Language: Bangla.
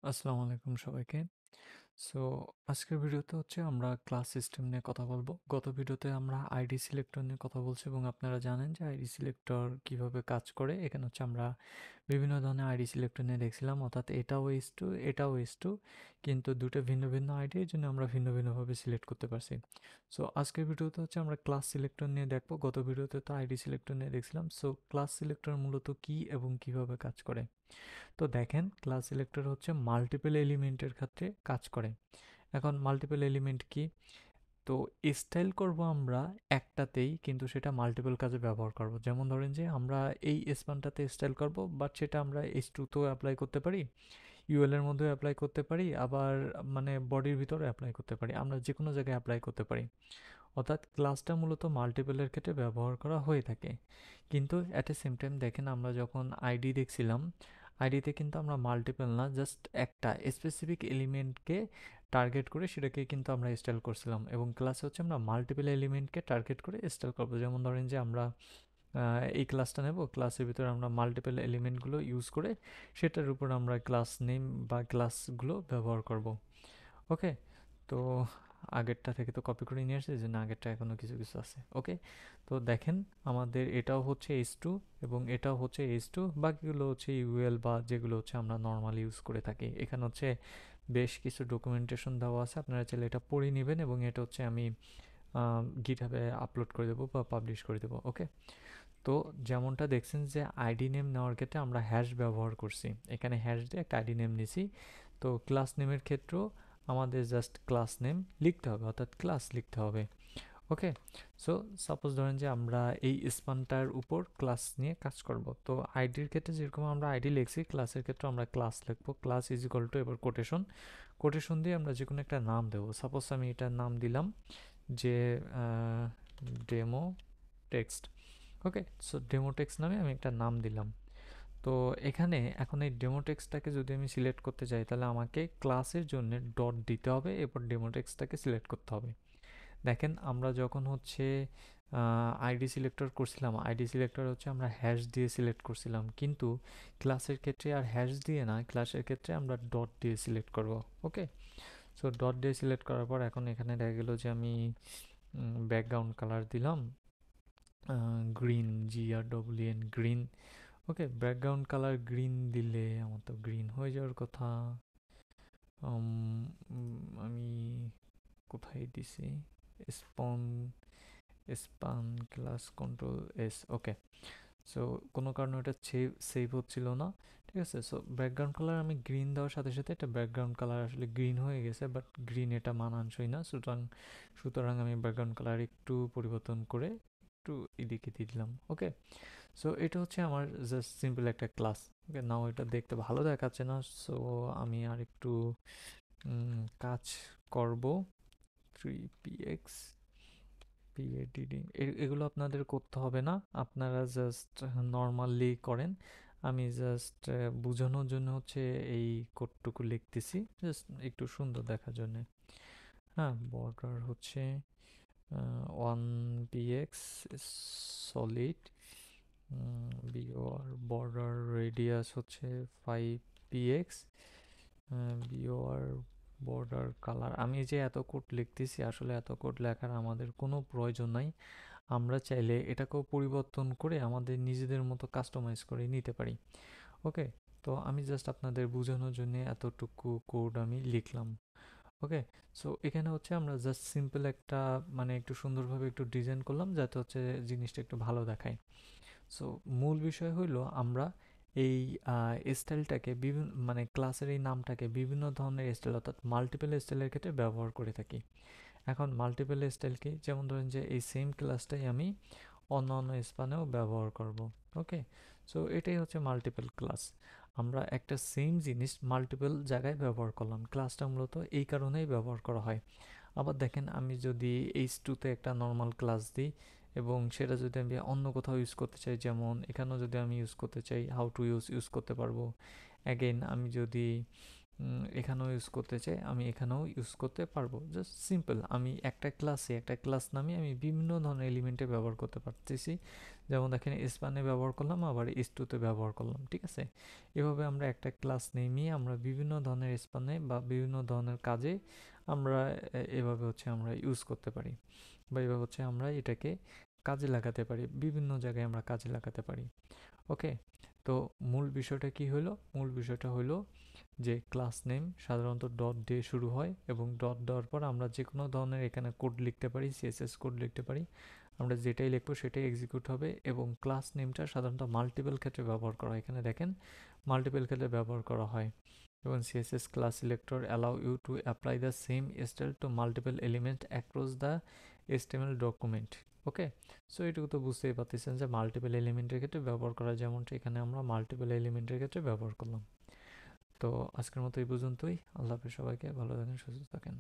আসসালামু আলাইকুম সবাইকে। সো আজকের ভিডিওতে হচ্ছে আমরা ক্লাস সিস্টেম নিয়ে কথা বলবো। গত ভিডিওতে আমরা আইডি সিলেক্টর নিয়ে কথা বলছি এবং আপনারা জানেন যে আইডি সিলেক্টর কিভাবে কাজ করে। এখানে হচ্ছে আমরা বিভিন্ন ধরনের আইডি সিলেক্টর নিয়ে দেখছিলাম, অর্থাৎ এটাও এস2 এটাও এস2, কিন্তু দুটো ভিন্ন ভিন্ন আইডি, এর জন্য আমরা ভিন্ন ভিন্নভাবে সিলেক্ট করতে পারছি। সো আজকের ভিডিওতে হচ্ছে আমরা ক্লাস সিলেক্টর নিয়ে দেখবো। গত ভিডিওতে তো আইডি সিলেক্টর নিয়ে দেখছিলাম। সো ক্লাস সিলেক্টর মূলত কি এবং কিভাবে কাজ করে। তো দেখেন, ক্লাস সিলেক্টর হচ্ছে মাল্টিপল এলিমেন্টের ক্ষেত্রে কাজ করে। এখন মাল্টিপল এলিমেন্ট কি? তো স্টাইল করব আমরা একটাতেই, কিন্তু সেটা মাল্টিপল কাজে ব্যবহার করব। যেমন ধরেন যে আমরা এই স্পানটাতে স্টাইল করব, বাট সেটা আমরা এইচ টুতেও অ্যাপ্লাই করতে পারি, ইউএল এর মধ্যেও অ্যাপ্লাই করতে পারি, আবার মানে বডির ভিতরে অ্যাপ্লাই করতে পারি, আমরা যে কোনো জায়গায় অ্যাপ্লাই করতে পারি। অর্থাৎ ক্লাসটা মূলত মাল্টিপলের ক্ষেত্রে ব্যবহার করা হয়ে থাকে। কিন্তু অ্যাট এ সেম টাইম দেখেন, আমরা যখন আইডি দেখছিলাম, আইডিতে কিন্তু আমরা মাল্টিপল না, জাস্ট একটা স্পেসিফিক এলিমেন্টকে টার্গেট করে সেটাকে কিন্তু আমরা স্টাইল করছিলাম, এবং ক্লাসে হচ্ছে আমরা মাল্টিপল এলিমেন্টকে টার্গেট করে স্টাইল করবো। যেমন ধরেন যে আমরা এই ক্লাসটা নেব, ক্লাসের ভিতরে আমরা মাল্টিপল এলিমেন্টগুলো ইউজ করে সেটার উপর আমরা ক্লাস নেম বা ক্লাসগুলো ব্যবহার করব। ওকে, তো আগেরটা থেকে তো কপি করে নিয়ে আসছে, যে না আগেরটা এখনও কিছু কিছু আছে। ওকে, তো দেখেন আমাদের এটাও হচ্ছে এইচ টু এবং এটাও হচ্ছে এইচ টু, বাকিগুলো হচ্ছে ইউএল বা যেগুলো হচ্ছে আমরা নর্মালি ইউজ করে থাকি। এখানে হচ্ছে বেশ কিছু ডকুমেন্টেশন দেওয়া আছে, আপনারা চাইলে এটা পড়ে নেবেন, এবং এটা হচ্ছে আমি গিটহাবে আপলোড করে দেবো বা পাবলিশ করে দেবো। ওকে, তো যেমনটা দেখছেন যে আইডি নেম নেওয়ার ক্ষেত্রে আমরা হ্যাশ ব্যবহার করছি, এখানে হ্যাশ দিয়ে একটা আইডি নেম নিছি। তো ক্লাস নেমের ক্ষেত্রেও আমাদের জাস্ট ক্লাস নেম লিখতে হবে, অর্থাৎ ক্লাস লিখতে হবে। ওকে, সো সাপোজ ধরেন যে আমরা এই স্পানটার উপর ক্লাস নিয়ে কাজ করব। তো আইডির ক্ষেত্রে যেরকম আমরা আইডি লিখছি, ক্লাসের ক্ষেত্রে আমরা ক্লাস লিখবো। ক্লাস ইজ ইকুয়াল টু, এবার কোটেশন, কোটেশন দিয়ে আমরা যে কোনো একটা নাম দেবো। সাপোজ আমি এটার নাম দিলাম যে ডেমো টেক্সট। ওকে, সো ডেমো টেক্সট নামে আমি একটা নাম দিলাম। তো এখানে এখন এই ডেমো টেক্সটটাকে যদি আমি সিলেক্ট করতে চাই, তাহলে আমাকে ক্লাসের জন্য ডট দিতে হবে, এরপর ডেমো টেক্সটটাকে সিলেক্ট করতে হবে। দেখেন, আমরা যখন হচ্ছে আইডি সিলেক্টর করছিলাম, আইডি সিলেক্টর হচ্ছে আমরা হ্যাশ দিয়ে সিলেক্ট করছিলাম, কিন্তু ক্লাসের ক্ষেত্রে আর হ্যাশ দিয়ে না, ক্লাসের ক্ষেত্রে আমরা ডট দিয়ে সিলেক্ট করব। ওকে, সো ডট দিয়ে সিলেক্ট করার পর এখন এখানে দেখা গেল যে আমি ব্যাকগ্রাউন্ড কালার দিলাম গ্রিন, GRWN গ্রিন। ওকে, ব্যাকগ্রাউন্ড কালার গ্রিন দিলে আমার তো গ্রিন হয়ে যাওয়ার কথা। আমি কোথায় দিছি? স্পন, স্পান ক্লাস কন্ট্রোল এস। ওকে, সো কোনো কারণে ওটা সেভ হচ্ছিল না। ঠিক আছে, সো ব্যাকগ্রাউন্ড কালার আমি গ্রিন দেওয়ার সাথে সাথে এটা ব্যাকগ্রাউন্ড কালার আসলে গ্রিন হয়ে গেছে, বাট গ্রিন এটা মানানসই না। সুতরাং সুতরাং আমি ব্যাকগ্রাউন্ড কালার একটু পরিবর্তন করে একটু এদিকে দিয়ে দিলাম। ওকে, সো এটা হচ্ছে আমার জাস্ট সিম্পল একটা ক্লাস। ওকে, নাও এটা দেখতে ভালো দেখাচ্ছে না, সো আমি আর একটু কাজ করব। 3px PADD এগুলো আপনাদের করতে হবে না, আপনারা জাস্ট নর্মালি করেন। আমি জাস্ট বোঝানোর জন্য হচ্ছে এই কোডটুকু লিখতেছি, জাস্ট একটু সুন্দর দেখার জন্য। হ্যাঁ, বর্ডার হচ্ছে 1px সলিড, বিওর বর্ডার রেডিয়াস হচ্ছে 5px, বিওর বর্ডার কালার। আমি যে এত কোড লিখতেছি, আসলে এত কোড লেখার আমাদের কোনো প্রয়োজন নাই। আমরা চাইলে এটাকেও পরিবর্তন করে আমাদের নিজেদের মতো কাস্টমাইজ করে নিতে পারি। ওকে, তো আমি জাস্ট আপনাদের বোঝানোর জন্য এতটুকু কোড আমি লিখলাম। ওকে, সো এখানে হচ্ছে আমরা জাস্ট সিম্পল একটা মানে একটু সুন্দরভাবে একটু ডিজাইন করলাম, যাতে হচ্ছে জিনিসটা একটু ভালো দেখায়। সো মূল বিষয় হইলো আমরা এই স্টাইলটাকে বিভিন্ন মানে ক্লাসের এই নামটাকে বিভিন্ন ধরনের স্টাইল, অর্থাৎ মাল্টিপল স্টাইলের ক্ষেত্রে ব্যবহার করে থাকি। এখন মাল্টিপল স্টাইল কি? যেমন ধরেন যে এই সেম ক্লাসটাই আমি অন্য অন্য স্পানেও ব্যবহার করব। ওকে, সো এটাই হচ্ছে মাল্টিপল ক্লাস। আমরা একটা সেম জিনিস মাল্টিপল জায়গায় ব্যবহার করলাম, ক্লাসটা মূলত এই কারণেই ব্যবহার করা হয়। আবার দেখেন, আমি যদি এইচ2তে একটা নর্মাল ক্লাস দিই এবং সেটা যদি আমি অন্য কোথাও ইউজ করতে চাই, যেমন এখানেও যদি আমি ইউজ করতে চাই, হাউ টু ইউজ করতে পারবো। অ্যাগেন আমি যদি এখানেও ইউজ করতে চাই, আমি এখানেও ইউজ করতে পারবো। জাস্ট সিম্পল, আমি একটা ক্লাস নামিয়ে আমি বিভিন্ন ধরনের এলিমেন্টে ব্যবহার করতে পারতেছি। যেমন দেখেন স্পানে ব্যবহার করলাম, আবার S2তে ব্যবহার করলাম, ঠিক আছে? এভাবে আমরা একটা ক্লাস নেমিয়ে আমরা বিভিন্ন ধরনের স্পানে বা বিভিন্ন ধরনের কাজে আমরা এভাবে হচ্ছে আমরা ইউজ করতে পারি, বা এভাবে হচ্ছে আমরা এটাকে কাজে লাগাতে পারি, বিভিন্ন জায়গায় আমরা কাজে লাগাতে পারি। ওকে, তো মূল বিষয়টা কি হলো? মূল বিষয়টা হলো যে ক্লাস নেম সাধারণত ডট দিয়ে শুরু হয়, এবং ডট দেওয়ার পর আমরা যে কোনো ধরনের এখানে কোড লিখতে পারি, সিএসএস কোড লিখতে পারি। আমরা যেটাই লিখবো সেটাই এক্সিকিউট হবে, এবং ক্লাস নেমটা সাধারণত মাল্টিপল ক্ষেত্রে ব্যবহার করা হয়। এখানে দেখেন মাল্টিপল ক্ষেত্রে ব্যবহার করা হয়। এবং CSS class selector allow you to apply the same style to multiple element across the HTML document. Okay, so এটুকু তো বুঝতেই পারতেছেন যে মাল্টিপল এলিমেন্টের ক্ষেত্রে ব্যবহার করা, যেমনটা এখানে আমরা মাল্টিপল এলিমেন্টের ক্ষেত্রে ব্যবহার করলাম। তো আজকের মতো এই পর্যন্তই। আল্লাহ হাফেজ সবাইকে, ভালো থাকেন, সুস্থ থাকেন।